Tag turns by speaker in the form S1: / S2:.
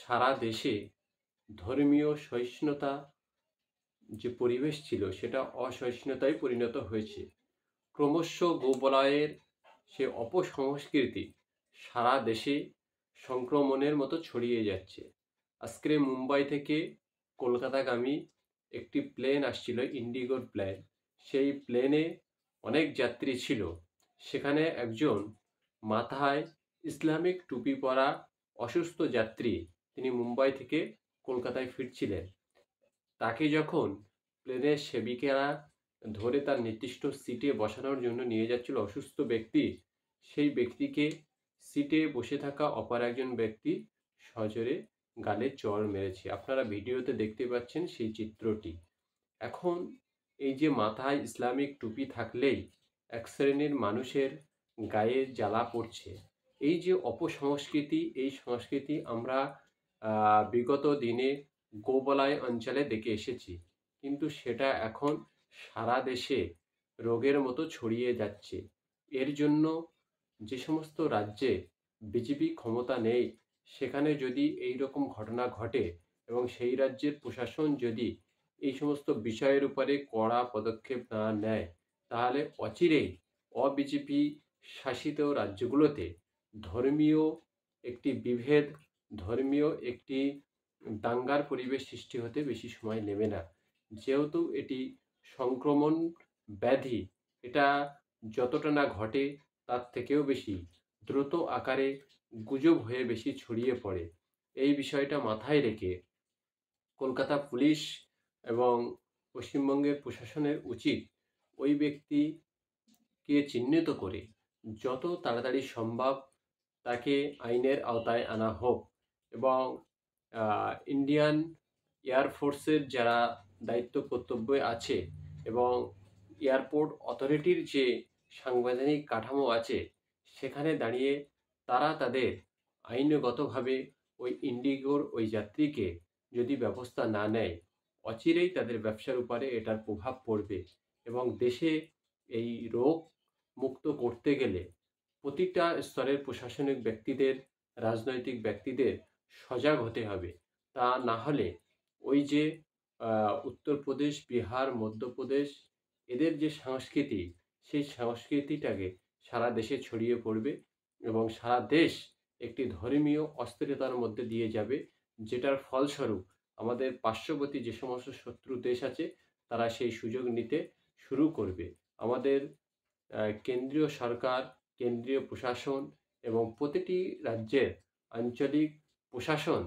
S1: সারা দেশে ধর্মীয় সহিষ্ণুতা যে পরিবেশ ছিল সেটা অসহিষ্ণুতায় পরিণত হয়েছে। ক্রমশ গোবলয়ের সে অপসংস্কৃতি সারা দেশে সংক্রমণের মতো ছড়িয়ে যাচ্ছে। আজকে মুম্বাই থেকে কলকাতাগামী একটি প্লেন আসছিল, ইন্ডিগোর প্লেন। সেই প্লেনে অনেক যাত্রী ছিল। সেখানে একজন মাথায় ইসলামিক টুপি পরা অসুস্থ যাত্রী, তিনি মুম্বাই থেকে কলকাতায় ফিরছিলেন। তাকে যখন প্লেনের সেবিকেরা ধরে তার নির্দিষ্ট সিটে বসানোর জন্য নিয়ে যাচ্ছিল অসুস্থ ব্যক্তি, সেই ব্যক্তিকে সিটে বসে থাকা অপর একজন ব্যক্তি সজোরে গালে চড় মেরেছে। আপনারা ভিডিওতে দেখতে পাচ্ছেন সেই চিত্রটি। এখন এই যে মাথায় ইসলামিক টুপি থাকলেই এক শ্রেণীর মানুষের গায়ে জ্বালা পড়ছে, এই যে অপসংস্কৃতি, এই সংস্কৃতি আমরা বিগত দিনে গোবলয় অঞ্চলে দেখে এসেছি, কিন্তু সেটা এখন সারা দেশে রোগের মতো ছড়িয়ে যাচ্ছে। এর জন্য যে সমস্ত রাজ্যে বিজেপি ক্ষমতা নেই, সেখানে যদি এই রকম ঘটনা ঘটে এবং সেই রাজ্যের প্রশাসন যদি এই সমস্ত বিষয়ের উপরে কড়া পদক্ষেপ না নেয়, তাহলে অচিরেই অবিজেপি শাসিত রাজ্যগুলোতে ধর্মীয় একটি বিভেদ, ধর্মীয় একটি দাঙ্গার পরিবেশ সৃষ্টি হতে বেশি সময় নেবে না। যেহেতু এটি সংক্রমণ ব্যাধি, এটা যতটা না ঘটে তার থেকেও বেশি দ্রুত আকারে গুজব হয়ে বেশি ছড়িয়ে পড়ে। এই বিষয়টা মাথায় রেখে কলকাতা পুলিশ এবং পশ্চিমবঙ্গের প্রশাসনের উচিত ওই ব্যক্তিকে চিহ্নিত করে যত তাড়াতাড়ি সম্ভব তাকে আইনের আওতায় আনা হোক, এবং ইন্ডিয়ান এয়ারফোর্সের যারা দায়িত্ব কর্তব্যে আছে এবং এয়ারপোর্ট অথরিটির যে সাংবিধানিক কাঠামো আছে, সেখানে দাঁড়িয়ে তারা তাদের আইনগতভাবে ওই ইন্ডিগোর ওই যাত্রীকে যদি ব্যবস্থা না নেয়, অচিরেই তাদের ব্যবসার উপরে এটার প্রভাব পড়বে। এবং দেশে এই রোগ মুক্ত করতে গেলে প্রতিটা স্তরের প্রশাসনিক ব্যক্তিদের, রাজনৈতিক ব্যক্তিদের সজাগ হতে হবে। তা না হলে ওই যে উত্তরপ্রদেশ, বিহার, মধ্যপ্রদেশ, এদের যে সংস্কৃতি, সেই সংস্কৃতিটাকে সারা দেশে ছড়িয়ে পড়বে এবং সারা দেশ একটি ধর্মীয় অস্থিরতার মধ্যে দিয়ে যাবে, যেটার ফলস্বরূপ আমাদের পার্শ্ববর্তী যে সমস্ত শত্রু দেশ আছে, তারা সেই সুযোগ নিতে শুরু করবে। আমাদের কেন্দ্রীয় সরকার, কেন্দ্রীয় প্রশাসন এবং প্রতিটি রাজ্যের আঞ্চলিক প্রশাসন